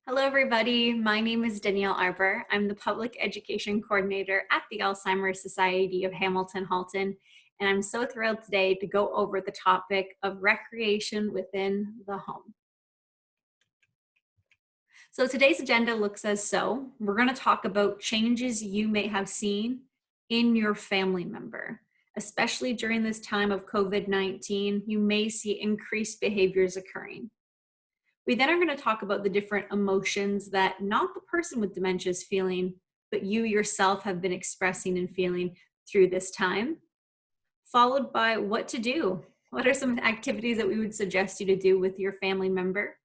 Hello, everybody. My name is Danielle Arbor. I'm the Public Education Coordinator at the Alzheimer's Society of Hamilton Halton, and I'm so thrilled today to go over the topic of recreation within the home. So today's agenda looks as so. We're going to talk about changes you may have seen in your family member. Especially during this time of COVID-19, you may see increased behaviors occurring. We then are going to talk about the different emotions that not the person with dementia is feeling, but you yourself have been expressing and feeling through this time, followed by what to do. What are some activities that we would suggest you to do with your family member?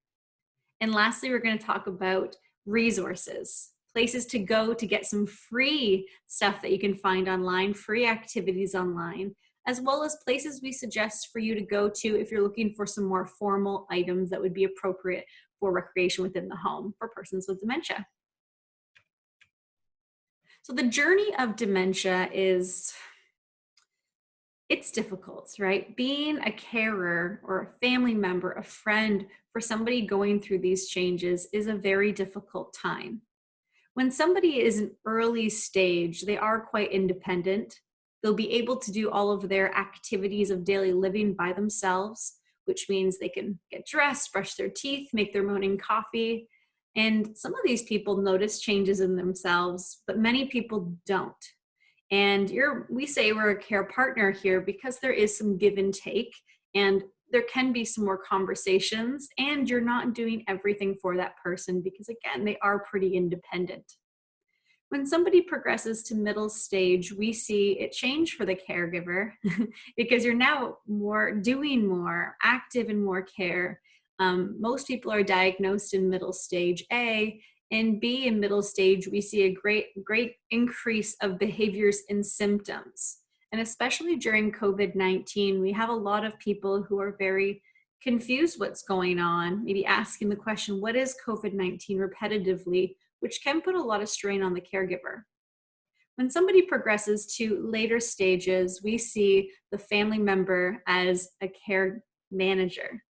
And lastly, we're going to talk about resources, places to go to get some free stuff that you can find online, free activities online, as well as places we suggest for you to go to if you're looking for some more formal items that would be appropriate for recreation within the home for persons with dementia. So the journey of dementia it's difficult, right? Being a carer or a family member, a friend for somebody going through these changes is a very difficult time. When somebody is an early stage, they are quite independent. They'll be able to do all of their activities of daily living by themselves, which means they can get dressed, brush their teeth, make their morning coffee. And some of these people notice changes in themselves, but many people don't. And we say we're a care partner here because there is some give and take, and there can be some more conversations, and you're not doing everything for that person because, again, they are pretty independent. When somebody progresses to middle stage, we see it change for the caregiver because you're now doing more active and more care. Most people are diagnosed in middle stage A, and B, in middle stage, we see a great increase of behaviors and symptoms. And especially during COVID-19, we have a lot of people who are very confused what's going on, maybe asking the question, what is COVID-19 repetitively, which can put a lot of strain on the caregiver. When somebody progresses to later stages, we see the family member as a care manager.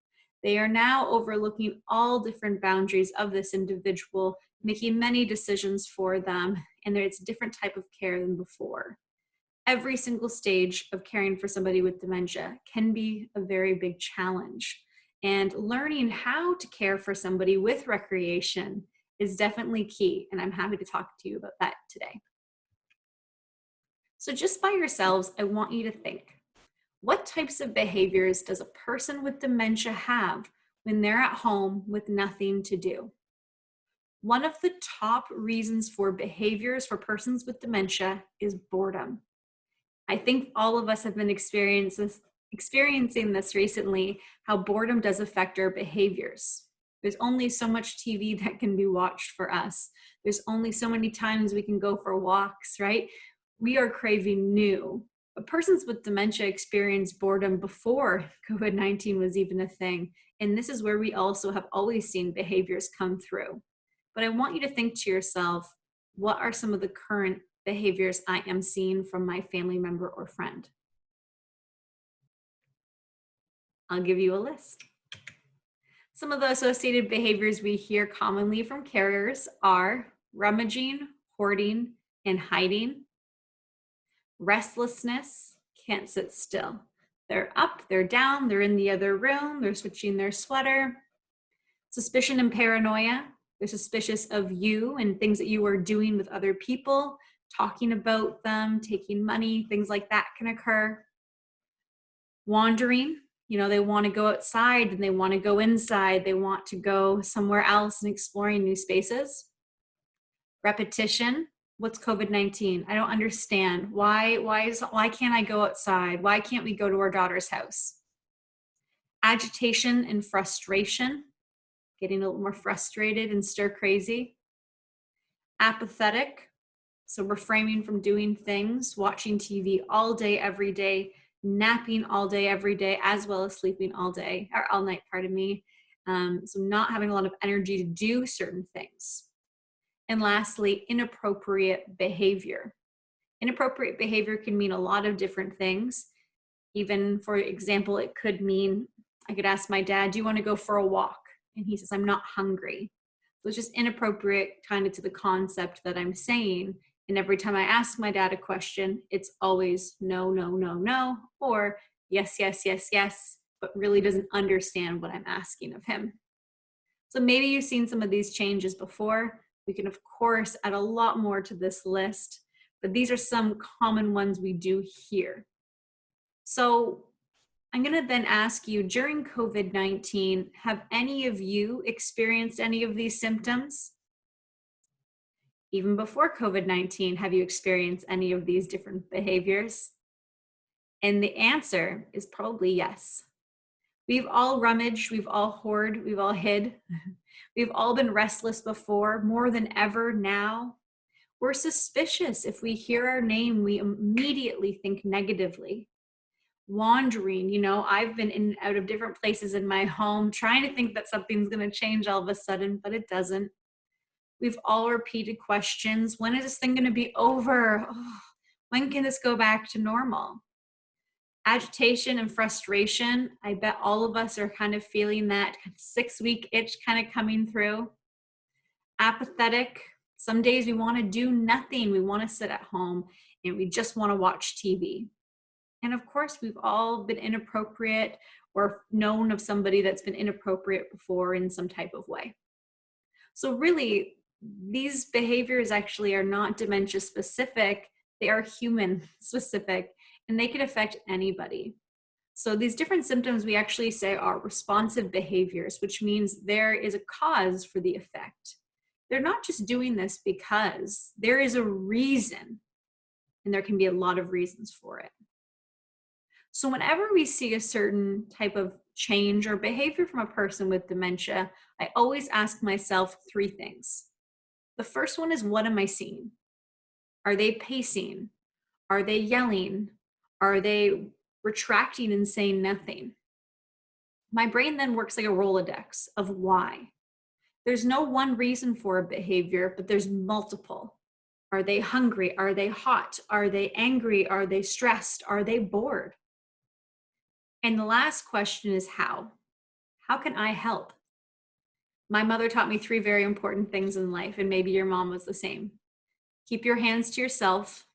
They are now overlooking all different boundaries of this individual, making many decisions for them, and it's a different type of care than before. Every single stage of caring for somebody with dementia can be a very big challenge. And learning how to care for somebody with recreation is definitely key, and I'm happy to talk to you about that today. So just by yourselves, I want you to think, what types of behaviors does a person with dementia have when they're at home with nothing to do? One of the top reasons for behaviors for persons with dementia is boredom. I think all of us have been experiencing this recently, how boredom does affect our behaviors. There's only so much TV that can be watched for us. There's only so many times we can go for walks, right? We are craving new. But persons with dementia experience boredom before COVID-19 was even a thing. And this is where we also have always seen behaviors come through. But I want you to think to yourself, what are some of the current behaviors I am seeing from my family member or friend? I'll give you a list. Some of the associated behaviors we hear commonly from carers are rummaging, hoarding, and hiding. Restlessness, can't sit still. They're up, they're down, they're in the other room, they're switching their sweater. Suspicion and paranoia, they're suspicious of you and things that you are doing with other people, talking about them, taking money, things like that can occur. Wandering, they want to go outside and they want to go inside. They want to go somewhere else and exploring new spaces. Repetition. What's COVID-19? I don't understand. Why can't I go outside? Why can't we go to our daughter's house? Agitation and frustration. Getting a little more frustrated and stir crazy. Apathetic. So refraining from doing things, watching TV all day, every day, napping all day, every day, as well as sleeping all day, or all night, so not having a lot of energy to do certain things. And lastly, inappropriate behavior. Inappropriate behavior can mean a lot of different things. Even, for example, it could mean, I could ask my dad, do you want to go for a walk? And he says, I'm not hungry. So it's just inappropriate kind of to the concept that I'm saying. And every time I ask my dad a question, it's always no, no, no, no, or yes, yes, yes, yes, but really doesn't understand what I'm asking of him. So maybe you've seen some of these changes before. We can, of course, add a lot more to this list, but these are some common ones we do hear. So I'm going to then ask you, during COVID-19, have any of you experienced any of these symptoms? Even before COVID-19, have you experienced any of these different behaviors? And the answer is probably yes. We've all rummaged, we've all hoarded, we've all hid. We've all been restless before, more than ever now. We're suspicious. If we hear our name, we immediately think negatively. Wandering, I've been in and out of different places in my home, trying to think that something's going to change all of a sudden, but it doesn't. We've all repeated questions. When is this thing going to be over? Oh, when can this go back to normal? Agitation and frustration. I bet all of us are kind of feeling that 6-week itch kind of coming through. Apathetic. Some days we want to do nothing. We want to sit at home and we just want to watch TV. And of course, we've all been inappropriate or known of somebody that's been inappropriate before in some type of way. So really, these behaviors actually are not dementia specific. They are human specific, and they can affect anybody. So these different symptoms we actually say are responsive behaviors, which means there is a cause for the effect. They're not just doing this because there is a reason, and there can be a lot of reasons for it. So whenever we see a certain type of change or behavior from a person with dementia, I always ask myself 3 things. The first one is, what am I seeing? Are they pacing? Are they yelling? Are they retracting and saying nothing? My brain then works like a Rolodex of why. There's no one reason for a behavior, but there's multiple. Are they hungry? Are they hot? Are they angry? Are they stressed? Are they bored? And the last question is how? How can I help? My mother taught me 3 very important things in life, and maybe your mom was the same. Keep your hands to yourself,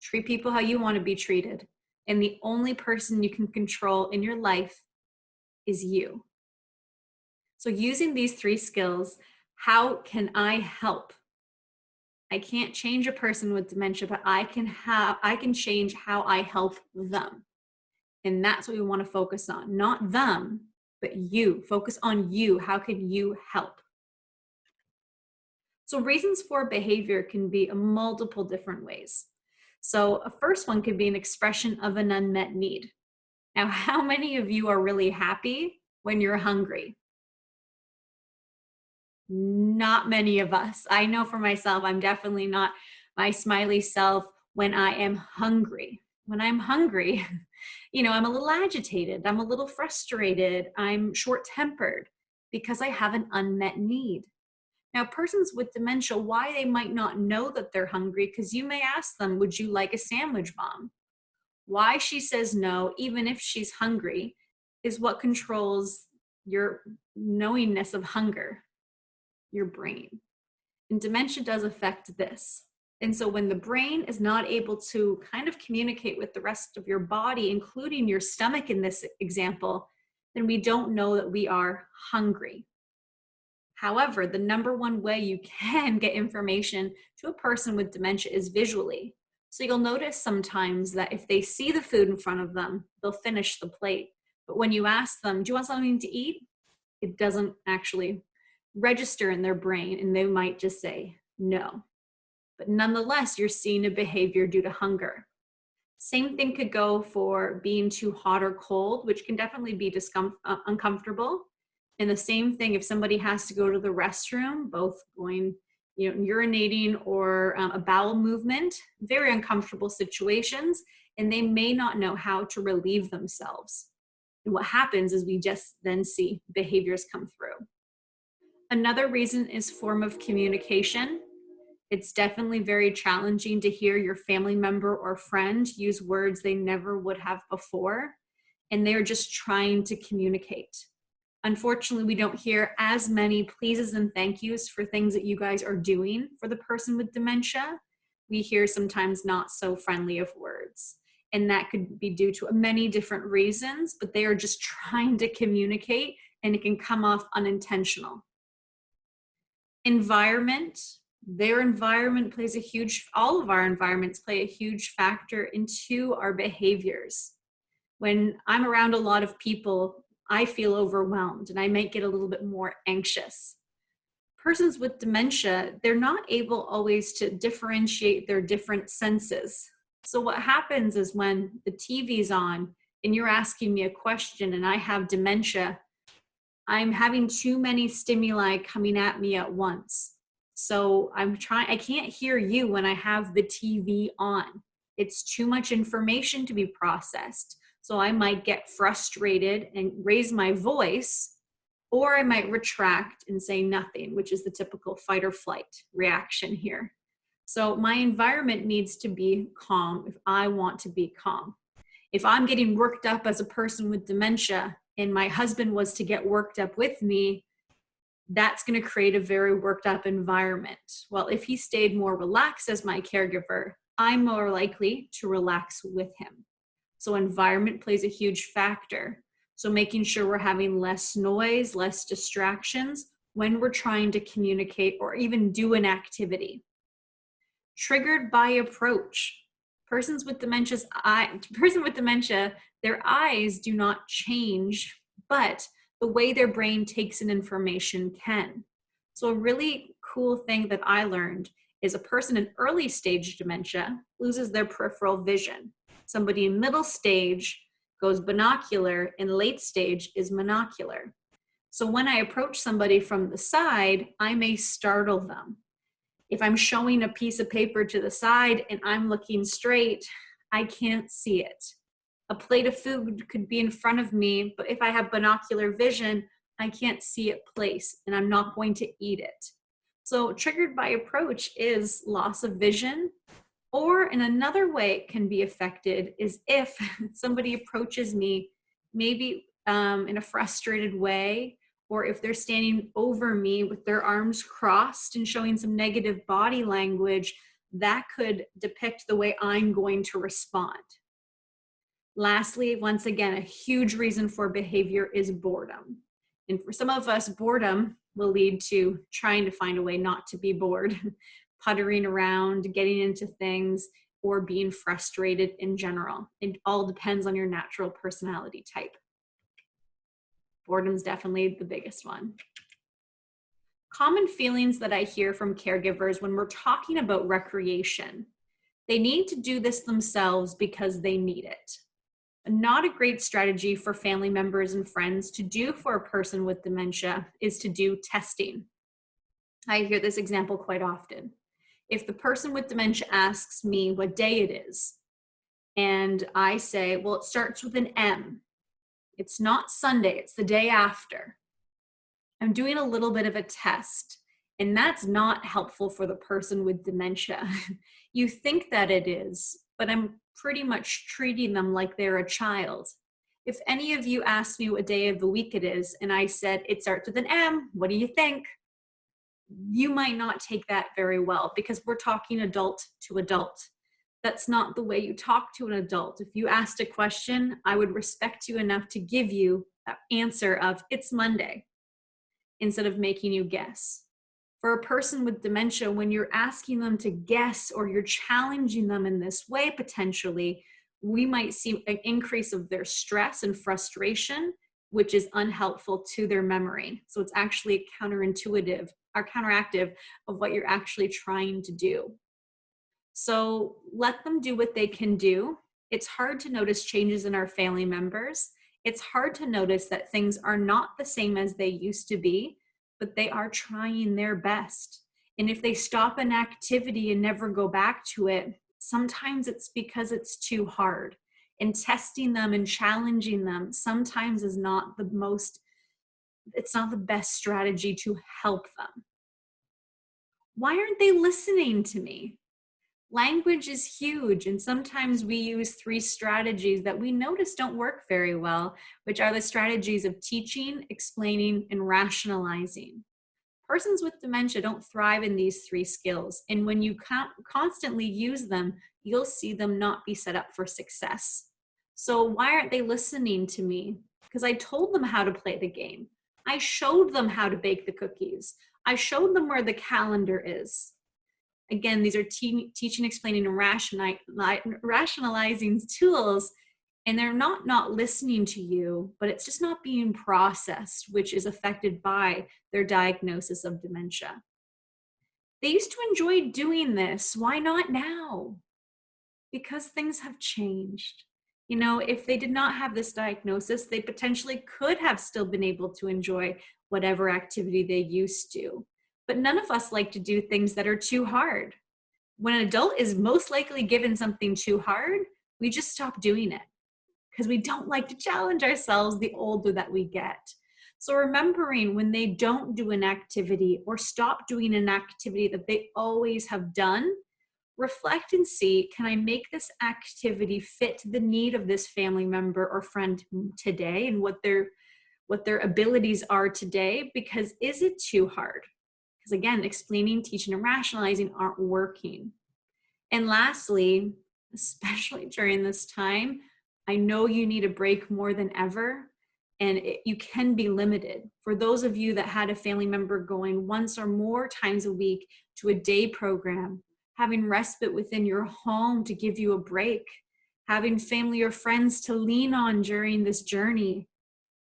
treat people how you want to be treated, and the only person you can control in your life is you. So using these 3 skills, how can I help? I can't change a person with dementia, but I can change how I help them. And that's what we want to focus on. Not them, but you. Focus on you. How can you help? So reasons for behavior can be multiple different ways. So a first one could be an expression of an unmet need. Now, how many of you are really happy when you're hungry? Not many of us. I know for myself, I'm definitely not my smiley self when I am hungry. When I'm hungry, I'm a little agitated. I'm a little frustrated. I'm short-tempered because I have an unmet need. Now, persons with dementia, why they might not know that they're hungry, because you may ask them, would you like a sandwich, Mom? Why she says no, even if she's hungry, is what controls your knowingness of hunger, your brain. And dementia does affect this. And so when the brain is not able to kind of communicate with the rest of your body, including your stomach in this example, then we don't know that we are hungry. However, the number one way you can get information to a person with dementia is visually. So you'll notice sometimes that if they see the food in front of them, they'll finish the plate. But when you ask them, do you want something to eat? It doesn't actually register in their brain, and they might just say no. But nonetheless, you're seeing a behavior due to hunger. Same thing could go for being too hot or cold, which can definitely be uncomfortable. And the same thing if somebody has to go to the restroom, both going, urinating or a bowel movement, very uncomfortable situations, and they may not know how to relieve themselves. And what happens is we just then see behaviors come through. Another reason is form of communication. It's definitely very challenging to hear your family member or friend use words they never would have before, and they're just trying to communicate. Unfortunately, we don't hear as many pleases and thank yous for things that you guys are doing for the person with dementia. We hear sometimes not so friendly of words. And that could be due to many different reasons, but they are just trying to communicate and it can come off unintentional. Environment, their environment plays a huge, all of our environments play a huge factor into our behaviors. When I'm around a lot of people, I feel overwhelmed and I might get a little bit more anxious. Persons with dementia, they're not able always to differentiate their different senses. So what happens is when the TV's on and you're asking me a question and I have dementia, I'm having too many stimuli coming at me at once. So I can't hear you when I have the TV on. It's too much information to be processed. So I might get frustrated and raise my voice, or I might retract and say nothing, which is the typical fight or flight reaction here. So my environment needs to be calm if I want to be calm. If I'm getting worked up as a person with dementia and my husband was to get worked up with me, that's going to create a very worked up environment. Well, if he stayed more relaxed as my caregiver, I'm more likely to relax with him. So environment plays a huge factor. So making sure we're having less noise, less distractions when we're trying to communicate or even do an activity. Triggered by approach. Person with dementia, their eyes do not change, but the way their brain takes in information can. So a really cool thing that I learned is a person in early stage dementia loses their peripheral vision. Somebody in middle stage goes binocular, and late stage is monocular. So when I approach somebody from the side, I may startle them. If I'm showing a piece of paper to the side and I'm looking straight, I can't see it. A plate of food could be in front of me, but if I have binocular vision, I can't see it placed and I'm not going to eat it. So triggered by approach is loss of vision, or in another way it can be affected is if somebody approaches me maybe in a frustrated way, or if they're standing over me with their arms crossed and showing some negative body language, that could depict the way I'm going to respond. Lastly, once again, a huge reason for behavior is boredom. And for some of us, boredom will lead to trying to find a way not to be bored, puttering around, getting into things, or being frustrated in general. It all depends on your natural personality type. Boredom's definitely the biggest one. Common feelings that I hear from caregivers when we're talking about recreation. They need to do this themselves because they need it. Not a great strategy for family members and friends to do for a person with dementia is to do testing. I hear this example quite often. If the person with dementia asks me what day it is, and I say, well, it starts with an M. It's not Sunday, it's the day after. I'm doing a little bit of a test, and that's not helpful for the person with dementia. You think that it is, but I'm pretty much treating them like they're a child. If any of you asked me what day of the week it is, and I said, it starts with an M, what do you think? You might not take that very well because we're talking adult to adult. That's not the way you talk to an adult. If you asked a question, I would respect you enough to give you that answer of, it's Monday, instead of making you guess. For a person with dementia, when you're asking them to guess or you're challenging them in this way, potentially, we might see an increase of their stress and frustration, which is unhelpful to their memory. So it's actually counterintuitive or counteractive of what you're actually trying to do. So let them do what they can do. It's hard to notice changes in our family members. It's hard to notice that things are not the same as they used to be, but they are trying their best. And if they stop an activity and never go back to it, sometimes it's because it's too hard. And testing them and challenging them sometimes is not the best strategy to help them. Why aren't they listening to me? Language is huge, and sometimes we use 3 strategies that we notice don't work very well, which are the strategies of teaching, explaining, and rationalizing. Persons with dementia don't thrive in these 3 skills, and when you constantly use them, you'll see them not be set up for success. So why aren't they listening to me? Because I told them how to play the game. I showed them how to bake the cookies. I showed them where the calendar is. Again, these are teaching, explaining, and rationalizing tools, and they're not listening to you, but it's just not being processed, which is affected by their diagnosis of dementia. They used to enjoy doing this. Why not now? Because things have changed. You know, if they did not have this diagnosis, they potentially could have still been able to enjoy whatever activity they used to. But none of us like to do things that are too hard. When an adult is most likely given something too hard, we just stop doing it because we don't like to challenge ourselves the older that we get. So remembering when they don't do an activity or stop doing an activity that they always have done, reflect and see, can I make this activity fit the need of this family member or friend today and what their abilities are today? Because is it too hard? Because again, explaining, teaching, and rationalizing aren't working. And lastly, especially during this time, I know you need a break more than ever, and you can be limited. For those of you that had a family member going once or more times a week to a day program, having respite within your home to give you a break, having family or friends to lean on during this journey,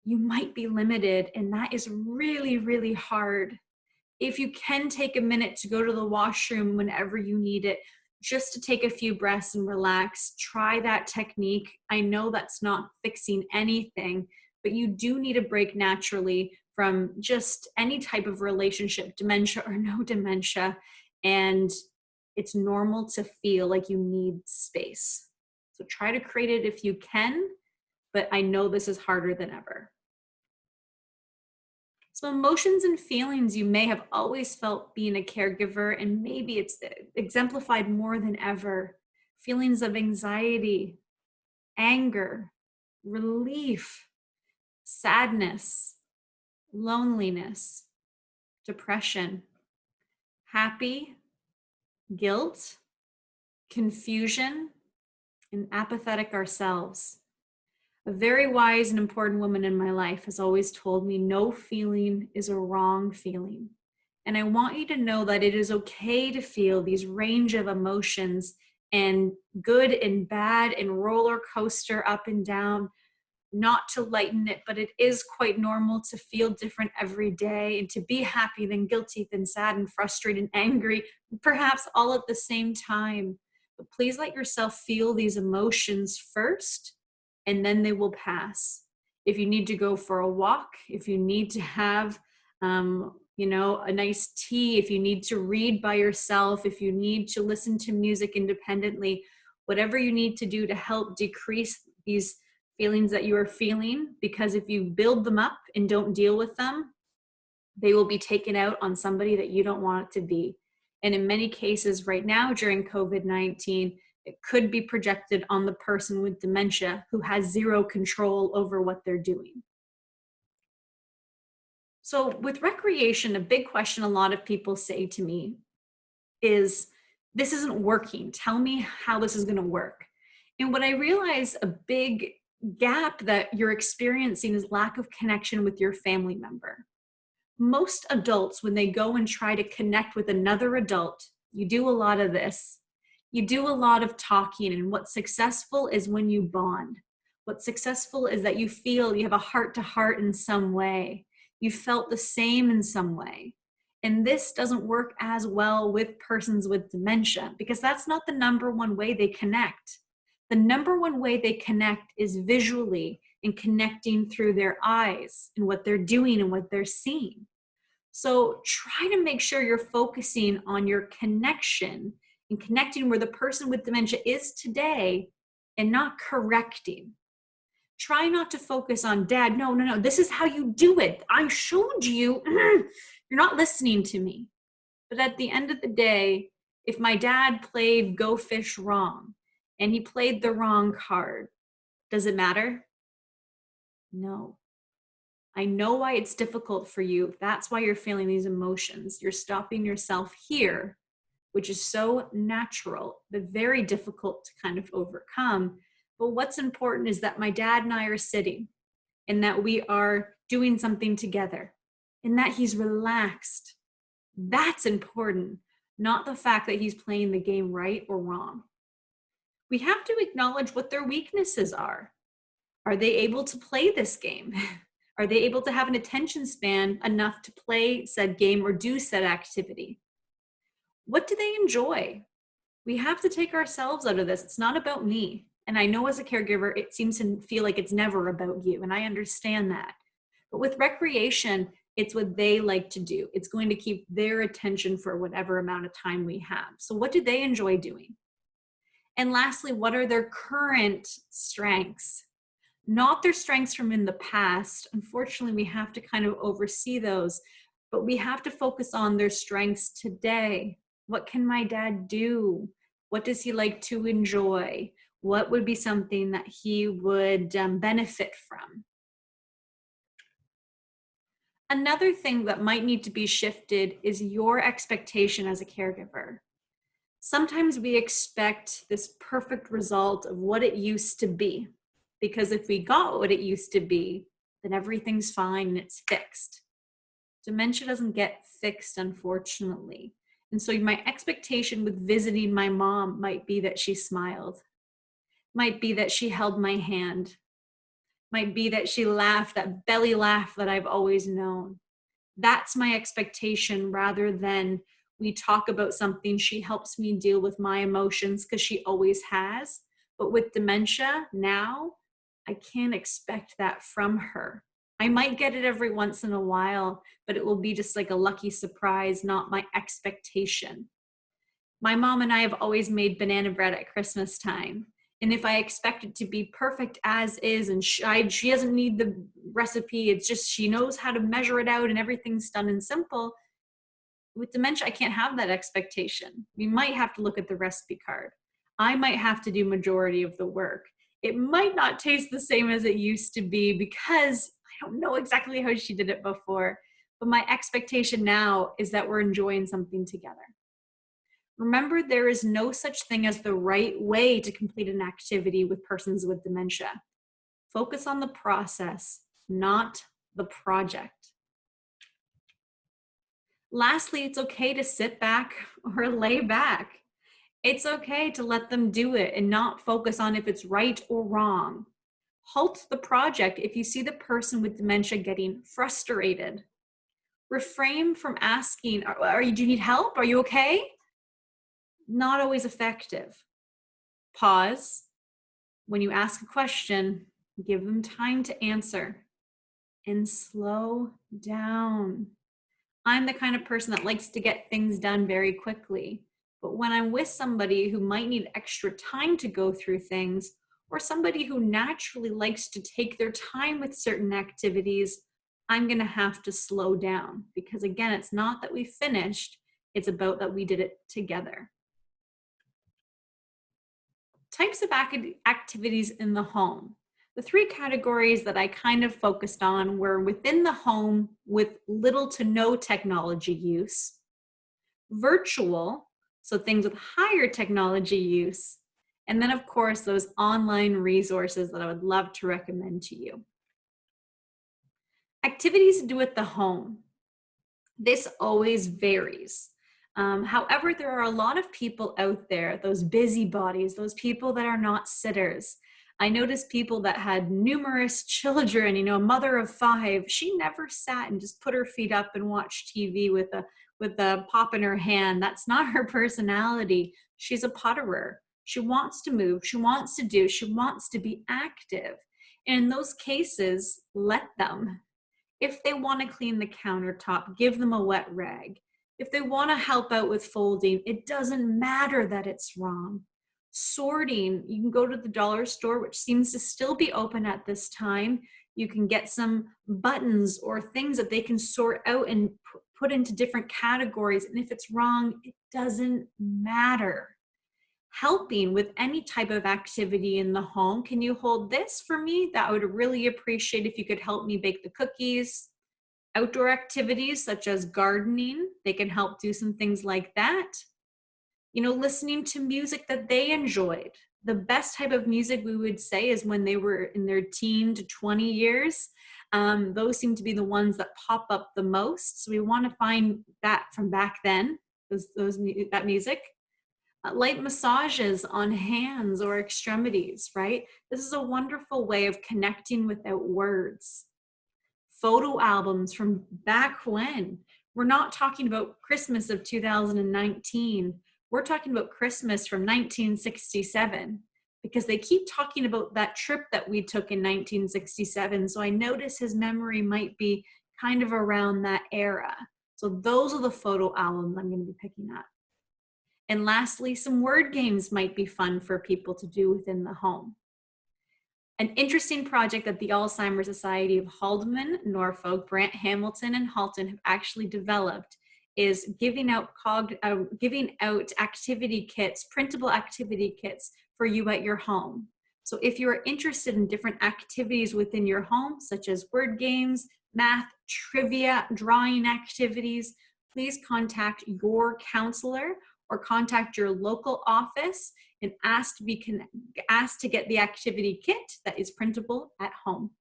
you might be limited, and that is really, really hard. If you can take a minute to go to the washroom whenever you need it, just to take a few breaths and relax, try that technique. I know that's not fixing anything, but you do need a break naturally from just any type of relationship, dementia or no dementia. And it's normal to feel like you need space. So try to create it if you can, but I know this is harder than ever. So emotions and feelings you may have always felt being a caregiver, and maybe it's exemplified more than ever. Feelings of anxiety, anger, relief, sadness, loneliness, depression, happy, guilt, confusion, and apathetic ourselves. A very wise and important woman in my life has always told me no feeling is a wrong feeling. And I want you to know that it is okay to feel these range of emotions, and good and bad and roller coaster up and down, not to lighten it, but it is quite normal to feel different every day and to be happy, then guilty, then sad and frustrated and angry, perhaps all at the same time. But please let yourself feel these emotions first, and then they will pass. If you need to go for a walk, if you need to have, a nice tea, if you need to read by yourself, if you need to listen to music independently, whatever you need to do to help decrease these feelings that you are feeling, because if you build them up and don't deal with them, they will be taken out on somebody that you don't want it to be. And in many cases right now during COVID-19, it could be projected on the person with dementia who has zero control over what they're doing. So with recreation, a big question a lot of people say to me is, this isn't working. Tell me how this is going to work. And what I realize a big gap that you're experiencing is lack of connection with your family member. Most adults, when they go and try to connect with another adult, you do a lot of this. You do a lot of talking, and what's successful is when you bond. What's successful is that you feel you have a heart-to-heart in some way. You felt the same in some way. And this doesn't work as well with persons with dementia, because that's not the number one way they connect. The number one way they connect is visually, and connecting through their eyes and what they're doing and what they're seeing. So try to make sure you're focusing on your connection and connecting where the person with dementia is today, and not correcting. Try not to focus on, Dad, no, this is how you do it. I showed you. You're not listening to me. But at the end of the day, If my dad played Go Fish wrong and he played the wrong card, does it matter? No. I know why it's difficult for you. That's why you're feeling these emotions. You're stopping yourself here, which is so natural, but very difficult to kind of overcome. But what's important is that my dad and I are sitting and that we are doing something together and that he's relaxed. That's important, not the fact that he's playing the game right or wrong. We have to acknowledge what their weaknesses are. Are they able to play this game? Are they able to have an attention span enough to play said game or do said activity? What do they enjoy? We have to take ourselves out of this. It's not about me. And I know as a caregiver, it seems to feel like it's never about you. And I understand that. But with recreation, it's what they like to do. It's going to keep their attention for whatever amount of time we have. So what do they enjoy doing? And lastly, what are their current strengths? Not their strengths from in the past. Unfortunately, we have to kind of oversee those, but we have to focus on their strengths today. What can my dad do? What does he like to enjoy? What would be something that he would benefit from? Another thing that might need to be shifted is your expectation as a caregiver. Sometimes we expect this perfect result of what it used to be, because if we got what it used to be, then everything's fine and it's fixed. Dementia doesn't get fixed, unfortunately. And so my expectation with visiting my mom might be that she smiled, might be that she held my hand, might be that she laughed, that belly laugh that I've always known. That's my expectation, rather than we talk about something, she helps me deal with my emotions because she always has. But with dementia now, I can't expect that from her. I might get it every once in a while, but it will be just like a lucky surprise, not my expectation. My mom and I have always made banana bread at Christmas time. And if I expect it to be perfect as is, and she doesn't need the recipe, it's just she knows how to measure it out and everything's done and simple. With dementia, I can't have that expectation. We might have to look at the recipe card. I might have to do majority of the work. It might not taste the same as it used to be because I don't know exactly how she did it before. But my expectation now is that we're enjoying something together. Remember, there is no such thing as the right way to complete an activity with persons with dementia. Focus on the process, not the project. Lastly, it's okay to sit back or lay back. It's okay to let them do it and not focus on if it's right or wrong. Halt the project if you see the person with dementia getting frustrated. Refrain from asking, do you need help? Are you okay? Not always effective. Pause. When you ask a question, give them time to answer and slow down. I'm the kind of person that likes to get things done very quickly. But when I'm with somebody who might need extra time to go through things, or somebody who naturally likes to take their time with certain activities, I'm going to have to slow down. Because again, it's not that we finished, it's about that we did it together. Types of activities in the home. The three categories that I kind of focused on were within the home with little to no technology use, virtual, so things with higher technology use, and then of course those online resources that I would love to recommend to you. Activities to do at the home. This always varies. However, there are a lot of people out there, those busybodies, those people that are not sitters. I noticed people that had numerous children, a mother of 5, she never sat and just put her feet up and watched TV with a pop in her hand. That's not her personality. She's a potterer. She wants to move. She wants to do. She wants to be active. And in those cases, let them. If they want to clean the countertop, give them a wet rag. If they want to help out with folding, it doesn't matter that it's wrong. Sorting, you can go to the dollar store, which seems to still be open at this time. You can get some buttons or things that they can sort out and put into different categories. And if it's wrong, it doesn't matter. Helping with any type of activity in the home. Can you hold this for me? That I would really appreciate if you could help me bake the cookies. Outdoor activities such as gardening, they can help do some things like that. Listening to music that they enjoyed. The best type of music we would say is when they were in their teen to 20 years. Those seem to be the ones that pop up the most. So we want to find that from back then, that music. Light massages on hands or extremities, right? This is a wonderful way of connecting without words. Photo albums from back when. We're not talking about Christmas of 2019. We're talking about Christmas from 1967 because they keep talking about that trip that we took in 1967. So I notice his memory might be kind of around that era. So those are the photo albums I'm going to be picking up. And lastly, some word games might be fun for people to do within the home. An interesting project that the Alzheimer's Society of Haldeman, Norfolk, Brant Hamilton, and Halton have actually developed is giving out activity kits, printable activity kits for you at your home. So if you are interested in different activities within your home, such as word games, math, trivia, drawing activities, please contact your counselor or contact your local office and ask to get the activity kit that is printable at home.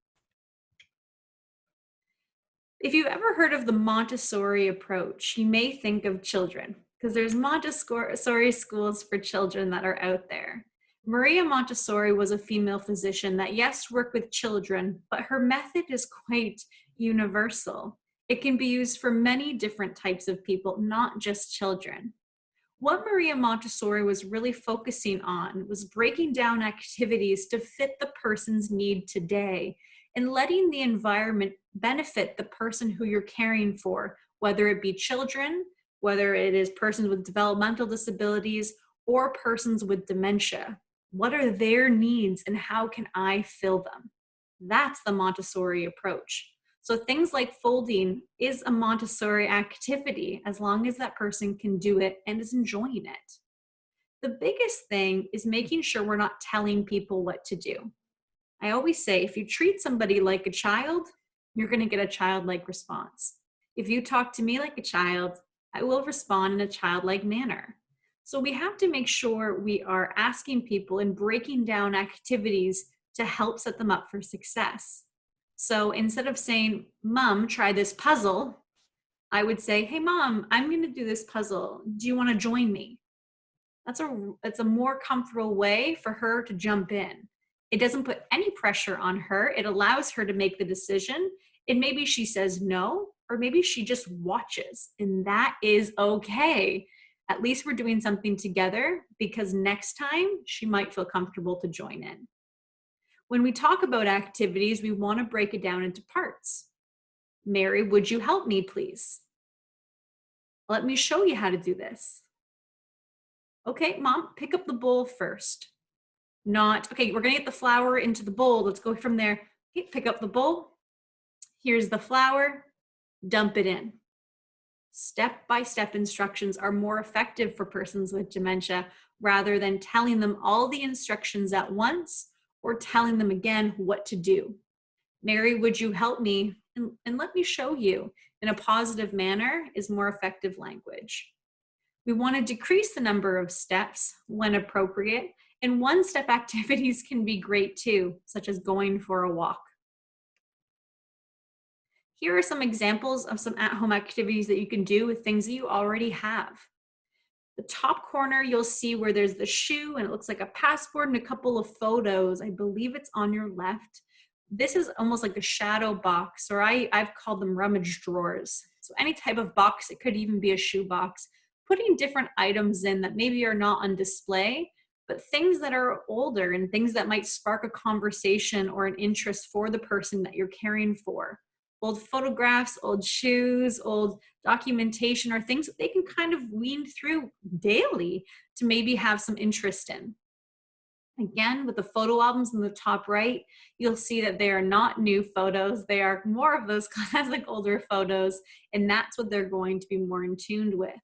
If you've ever heard of the Montessori approach, you may think of children because there's Montessori schools for children that are out there. Maria Montessori was a female physician that, yes, worked with children, but her method is quite universal. It can be used for many different types of people, not just children. What Maria Montessori was really focusing on was breaking down activities to fit the person's need today and letting the environment benefit the person who you're caring for, whether it be children, whether it is persons with developmental disabilities, or persons with dementia. What are their needs and how can I fill them? That's the Montessori approach. So things like folding is a Montessori activity as long as that person can do it and is enjoying it. The biggest thing is making sure we're not telling people what to do. I always say, if you treat somebody like a child, you're going to get a childlike response. If you talk to me like a child, I will respond in a childlike manner. So we have to make sure we are asking people and breaking down activities to help set them up for success. So instead of saying, Mom, try this puzzle, I would say, hey, Mom, I'm going to do this puzzle. Do you want to join me? It's a more comfortable way for her to jump in. It doesn't put any pressure on her. It allows her to make the decision. And maybe she says no, or maybe she just watches. And that is okay. At least we're doing something together because next time she might feel comfortable to join in. When we talk about activities, we want to break it down into parts. Mary, would you help me, please? Let me show you how to do this. Okay, Mom, pick up the bowl first. Okay, we're going to get the flour into the bowl. Let's go from there. Okay, pick up the bowl. Here's the flour. Dump it in. Step-by-step instructions are more effective for persons with dementia rather than telling them all the instructions at once or telling them again what to do. Mary, would you help me? And let me show you. In a positive manner is more effective language. We want to decrease the number of steps when appropriate, and one-step activities can be great too, such as going for a walk. Here are some examples of some at-home activities that you can do with things that you already have. The top corner, you'll see where there's the shoe and it looks like a passport and a couple of photos. I believe it's on your left. This is almost like a shadow box, or I've called them rummage drawers. So any type of box, it could even be a shoe box, putting different items in that maybe are not on display, but things that are older and things that might spark a conversation or an interest for the person that you're caring for. Old photographs, old shoes, old documentation, or things that they can kind of wean through daily to maybe have some interest in. Again, with the photo albums in the top right, you'll see that they are not new photos. They are more of those classic older photos, and that's what they're going to be more in tune with.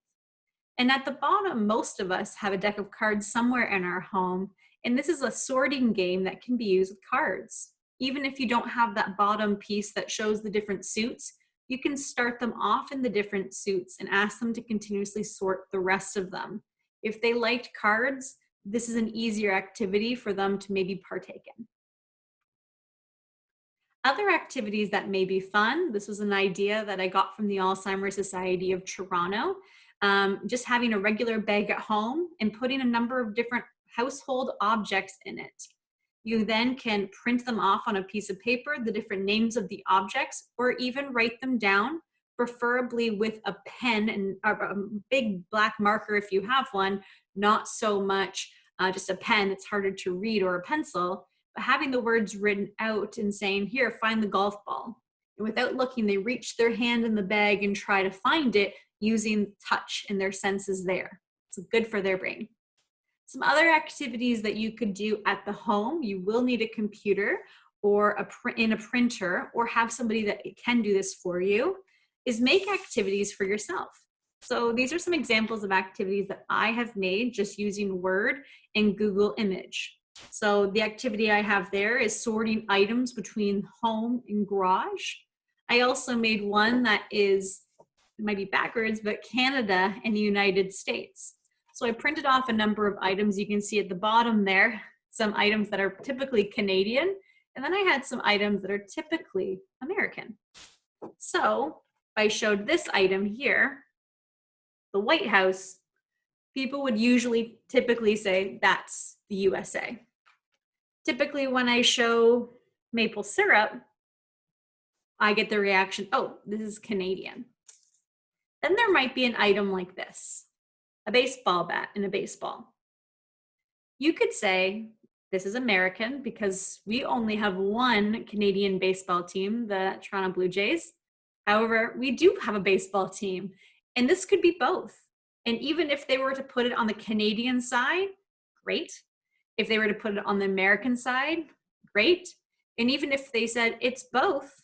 And at the bottom, most of us have a deck of cards somewhere in our home, and this is a sorting game that can be used with cards. Even if you don't have that bottom piece that shows the different suits, you can start them off in the different suits and ask them to continuously sort the rest of them. If they liked cards, this is an easier activity for them to maybe partake in. Other activities that may be fun, this was an idea that I got from the Alzheimer's Society of Toronto, just having a regular bag at home and putting a number of different household objects in it. You then can print them off on a piece of paper, the different names of the objects, or even write them down, preferably with a pen and a big black marker if you have one, not so much just a pen that's harder to read, or a pencil, but having the words written out and saying, here, find the golf ball. And without looking, they reach their hand in the bag and try to find it using touch and their senses there. It's good for their brain. Some other activities that you could do at the home, you will need a computer or in a printer, or have somebody that can do this for you, is make activities for yourself. So these are some examples of activities that I have made just using Word and Google Image. So the activity I have there is sorting items between home and garage. I also made one that is, it might be backwards, but Canada and the United States. So I printed off a number of items. You can see at the bottom there, some items that are typically Canadian, and then I had some items that are typically American. So if I showed this item here, the White House, people would usually typically say that's the USA. Typically when I show maple syrup, I get the reaction, oh, this is Canadian. Then there might be an item like this, a baseball bat and a baseball. You could say this is American because we only have one Canadian baseball team, the Toronto Blue Jays. However, we do have a baseball team, and this could be both. And even if they were to put it on the Canadian side, great. If they were to put it on the American side, great. And even if they said it's both,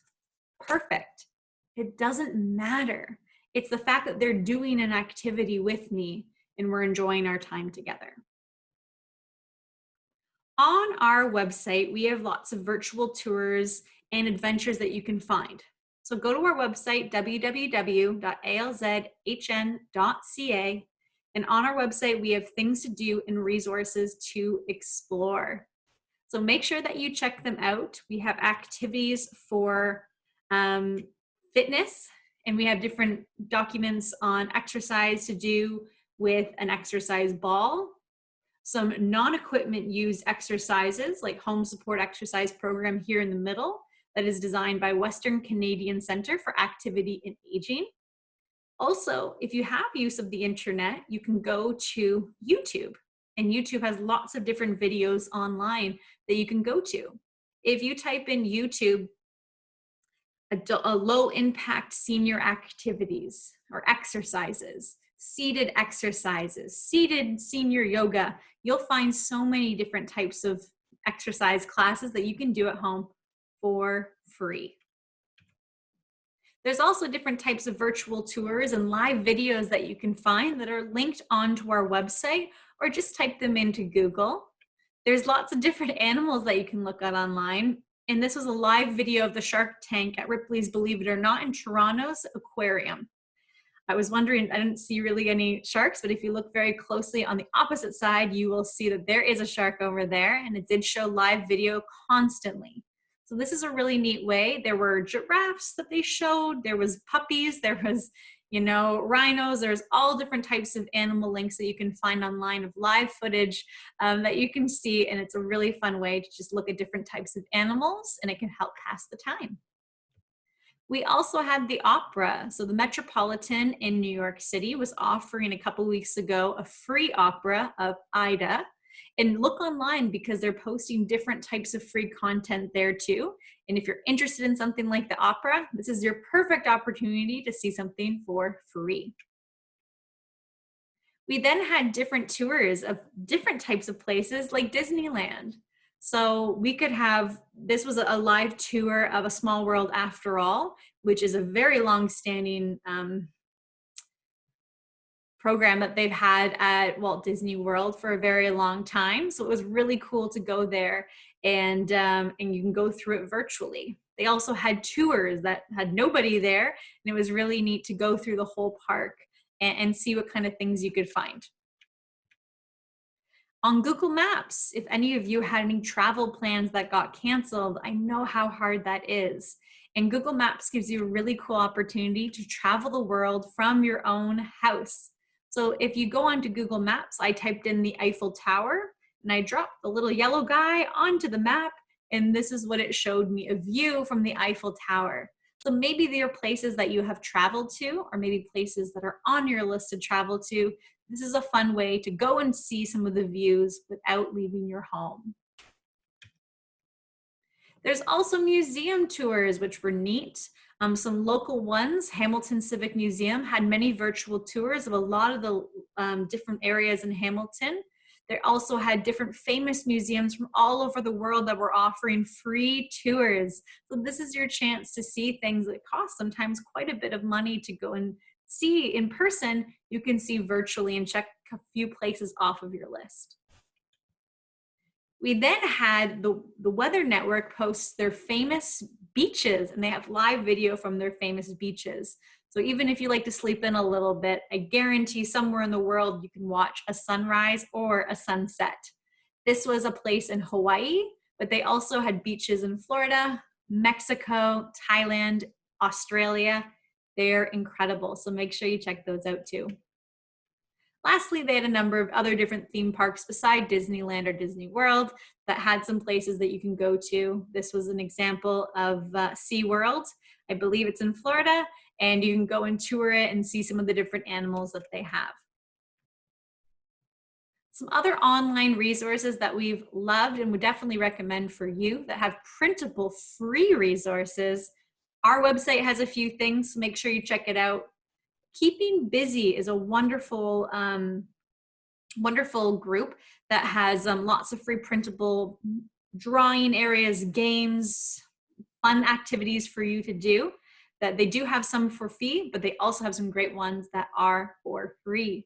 perfect. It doesn't matter. It's the fact that they're doing an activity with me and we're enjoying our time together. On our website, we have lots of virtual tours and adventures that you can find. So go to our website, www.alzhn.ca, and on our website, we have things to do and resources to explore. So make sure that you check them out. We have activities for fitness, and we have different documents on exercise to do with an exercise ball. Some non-equipment use exercises like home support exercise program here in the middle that is designed by Western Canadian Centre for Activity and Aging. Also, if you have use of the internet, you can go to YouTube, and YouTube has lots of different videos online that you can go to. If you type in YouTube, a low impact senior activities or exercises, seated exercises, seated senior yoga, you'll find so many different types of exercise classes that you can do at home for free. There's also different types of virtual tours and live videos that you can find that are linked onto our website, or just type them into Google. There's lots of different animals that you can look at online. And this was a live video of the Shark Tank at Ripley's Believe It or Not in Toronto's aquarium. I was wondering, I didn't see really any sharks, but if you look very closely on the opposite side, you will see that there is a shark over there, and it did show live video constantly. So this is a really neat way. There were giraffes that they showed, there was puppies, there was, rhinos, there's all different types of animal links that you can find online of live footage that you can see, and it's a really fun way to just look at different types of animals, and it can help pass the time. We also had the opera. So the Metropolitan in New York City was offering a couple weeks ago a free opera of Ida. And look online because they're posting different types of free content there too. And if you're interested in something like the opera, this is your perfect opportunity to see something for free. We then had different tours of different types of places like Disneyland. So we could have, this was a live tour of A Small World After All, which is a very long-standing program that they've had at Walt Disney World for a very long time. So it was really cool to go there, and you can go through it virtually. They also had tours that had nobody there, and it was really neat to go through the whole park and see what kind of things you could find. On Google Maps, if any of you had any travel plans that got canceled, I know how hard that is. And Google Maps gives you a really cool opportunity to travel the world from your own house. So if you go onto Google Maps, I typed in the Eiffel Tower and I dropped the little yellow guy onto the map, and this is what it showed me, a view from the Eiffel Tower. So maybe there are places that you have traveled to, or maybe places that are on your list to travel to. This is a fun way to go and see some of the views without leaving your home. There's also museum tours, which were neat. Some local ones, Hamilton Civic Museum had many virtual tours of a lot of the different areas in Hamilton. They also had different famous museums from all over the world that were offering free tours. So this is your chance to see things that cost sometimes quite a bit of money to go and see in person. You can see virtually and check a few places off of your list. We then had the Weather Network post their famous beaches, and they have live video from their famous beaches. So even if you like to sleep in a little bit, I guarantee somewhere in the world you can watch a sunrise or a sunset. This was a place in Hawaii, but they also had beaches in Florida, Mexico, Thailand, Australia. They're incredible. So make sure you check those out too. Lastly, they had a number of other different theme parks beside Disneyland or Disney World that had some places that you can go to. This was an example of SeaWorld. I believe it's in Florida, and you can go and tour it and see some of the different animals that they have. Some other online resources that we've loved and would definitely recommend for you that have printable free resources. Our website has a few things, so make sure you check it out. Keeping Busy is a wonderful, wonderful group that has lots of free printable drawing areas, games, fun activities for you to do. That they do have some for fee, but they also have some great ones that are for free.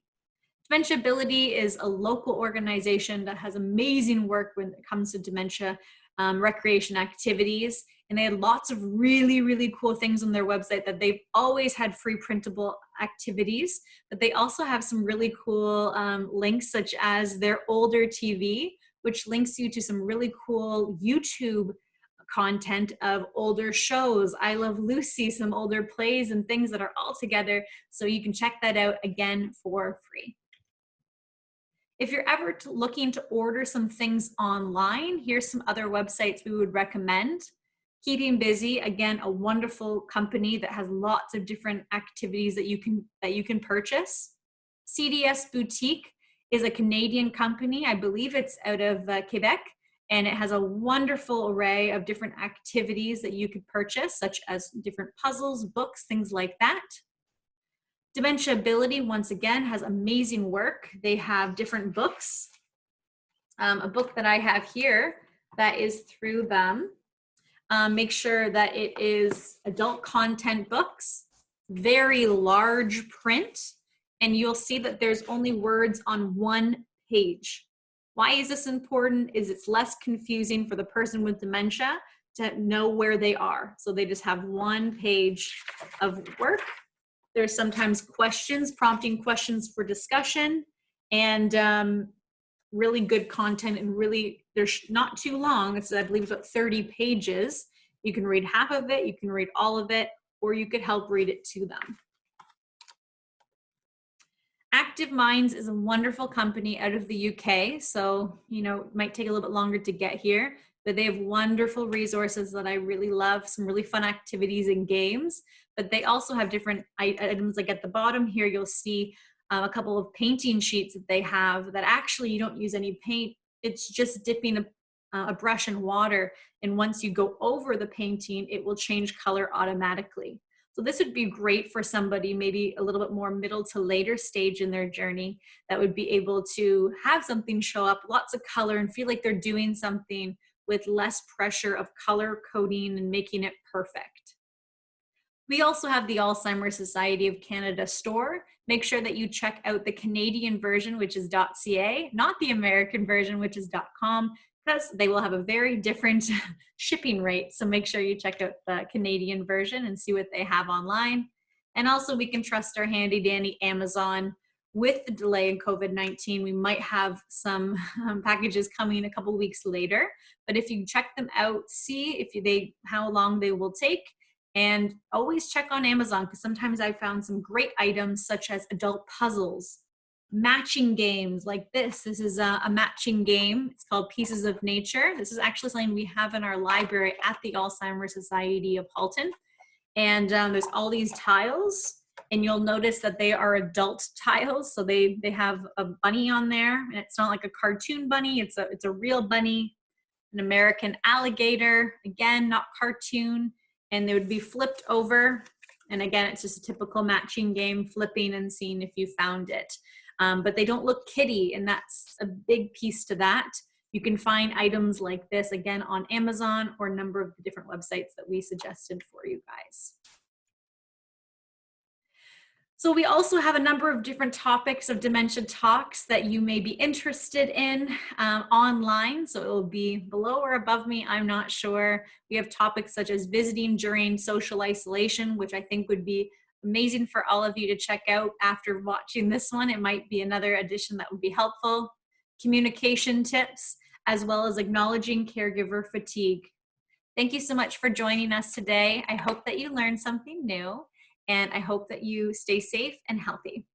Dementia Ability is a local organization that has amazing work when it comes to dementia recreation activities. And they had lots of really, really cool things on their website that they've always had free printable activities, but they also have some really cool links, such as their Older TV, which links you to some really cool YouTube content of older shows, I Love Lucy, some older plays and things that are all together. So you can check that out again for free. If you're ever looking to order some things online, here's some other websites we would recommend. Keeping Busy, again, a wonderful company that has lots of different activities that you can purchase. CDS Boutique is a Canadian company. I believe it's out of Quebec, and it has a wonderful array of different activities that you could purchase, such as different puzzles, books, things like that. Dementia Ability, once again, has amazing work. They have different books. A book that I have here that is through them. Make sure that it is adult content books, very large print, and you'll see that there's only words on one page. Why is this important? Is it's less confusing for the person with dementia to know where they are. So they just have one page of work. There's sometimes questions, prompting questions for discussion, and really good content, and really, they're not too long. It's, I believe, about 30 pages. You can read half of it, you can read all of it, or you could help read it to them. Active Minds is a wonderful company out of the UK. So, it might take a little bit longer to get here, but they have wonderful resources that I really love, some really fun activities and games. But they also have different items, like at the bottom here, you'll see a couple of painting sheets that they have that actually you don't use any paint. It's just dipping a brush in water. And once you go over the painting, it will change color automatically. So this would be great for somebody maybe a little bit more middle to later stage in their journey that would be able to have something show up, lots of color, and feel like they're doing something with less pressure of color coding and making it perfect. We also have the Alzheimer's Society of Canada store. Make sure that you check out the Canadian version, which is .ca, not the American version, which is .com, because they will have a very different shipping rate. So make sure you check out the Canadian version and see what they have online. And also we can trust our handy dandy Amazon. With the delay in COVID-19, we might have some packages coming a couple weeks later. But if you check them out, see if how long they will take. And always check on Amazon, because sometimes I found some great items such as adult puzzles, matching games like this. This is a matching game. It's called Pieces of Nature. This is actually something we have in our library at the Alzheimer's Society of Halton. And there's all these tiles, and you'll notice that they are adult tiles. So they have a bunny on there, and it's not like a cartoon bunny. It's a real bunny, an American alligator, again, not cartoon. And they would be flipped over. And again, it's just a typical matching game, flipping and seeing if you found it. But they don't look kitty, and that's a big piece to that. You can find items like this, again, on Amazon or a number of the different websites that we suggested for you guys. So we also have a number of different topics of Dementia Talks that you may be interested in online. So it will be below or above me, I'm not sure. We have topics such as visiting during social isolation, which I think would be amazing for all of you to check out after watching this one. It might be another addition that would be helpful. Communication tips, as well as acknowledging caregiver fatigue. Thank you so much for joining us today. I hope that you learned something new, and I hope that you stay safe and healthy.